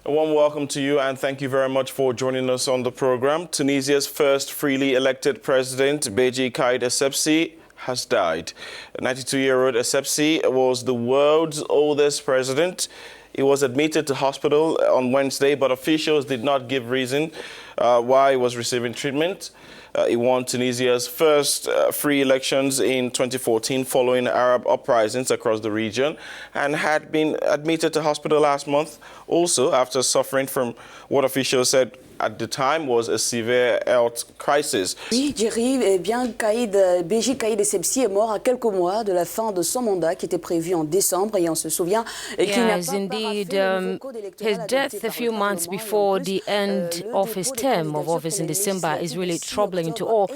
A warm welcome to you and thank you very much for joining us on the program. Tunisia's first freely elected president, Beji Caid Essebsi, has died. 92-year-old Essebsi was the world's oldest president. He was admitted to hospital on Wednesday, but officials did not give reason why he was receiving treatment. He won Tunisia's first free elections in 2014 following Arab uprisings across the region and had been admitted to hospital last month, also after suffering from what officials said at the time was a severe health crisis. Oui, Jerry, eh bien, Beji Caid Essebsi est mort à quelques mois de la fin de son mandat qui était prévu en décembre et on se souvient qu'il n'a pas indeed, his death a few months before the end of his term of office in December is really troubling to all.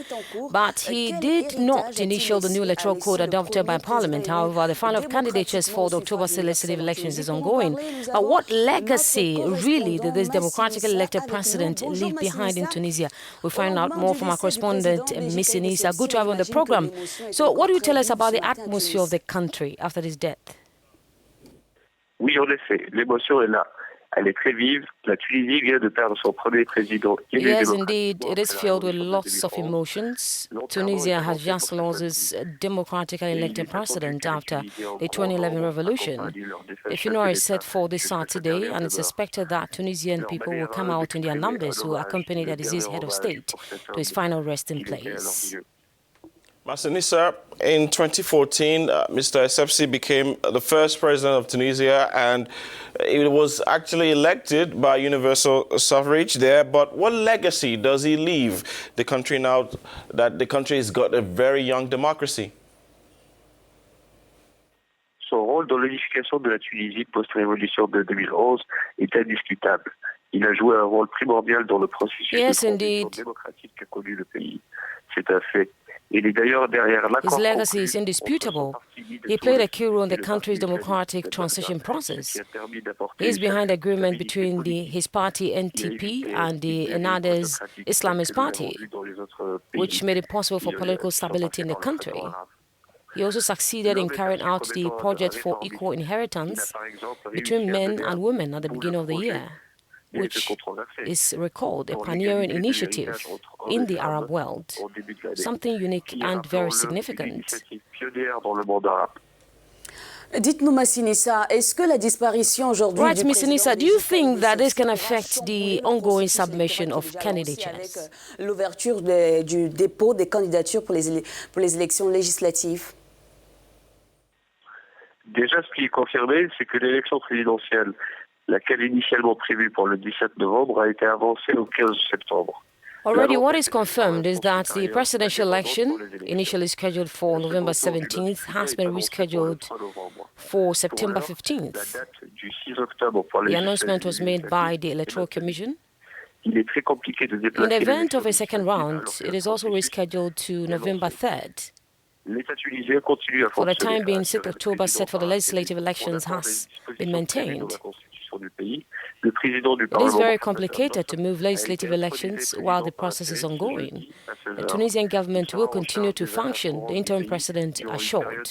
But he did not initial the new electoral code adopted by Parliament. However, the final of candidatures for the October legislative elections is ongoing. But what legacy really did this democratically elected president leave behind in Tunisia? We'll find out more from our correspondent, Miss Inisa. Good to have you on the program. So what do you tell us about the atmosphere of the country after his death? Oui, en effet, l'émotion est là. Elle est très vive. La Tunisie vient de perdre son premier président. Yes, indeed, it is filled with lots of emotions. Tunisia has just lost its democratically elected president after the 2011 revolution. A funeral is set for this Saturday, and it's expected that Tunisian people will come out in their numbers to accompany the deceased head of state to his final resting place. Masinissa, in 2014, Mr. Essebsi became the first president of Tunisia, and he was actually elected by universal suffrage there. But what legacy does he leave the country now that the country has got a very young democracy? Son rôle dans l'unification de la Tunisie post-révolution de 2011 est indiscutable. Il a joué un rôle primordial dans le processus de transition démocratique qu'a connu le pays. C'est un fait. His legacy is indisputable. He played a key role in the country's democratic transition process. He is behind the agreement between his party NTP and the Ennahda's Islamist party, which made it possible for political stability in the country. He also succeeded in carrying out the project for equal inheritance between men and women at the beginning of the year, which is recalled a pioneering initiative in the Arab world, something unique and very significant. Dites-nous, Massinissa, est-ce que la disparition aujourd'hui Right, Miss Inisa, do you think that this can affect the ongoing submission of candidatures? L'ouverture du dépôt des candidatures pour les élections législatives? Déjà, ce qui est confirmé, c'est que l'élection présidentielle, laquelle initialement prévue pour le 17 novembre, a été avancée au 15 septembre. Already, what is confirmed is that the presidential election, initially scheduled for November 17th, has been rescheduled for September 15th. The announcement was made by the Electoral Commission. In the event of a second round, it is also rescheduled to November 3rd. For the time being, 6th October set for the legislative elections has been maintained. It is very complicated to move legislative elections while the process is ongoing. The Tunisian government will continue to function, the interim president assured.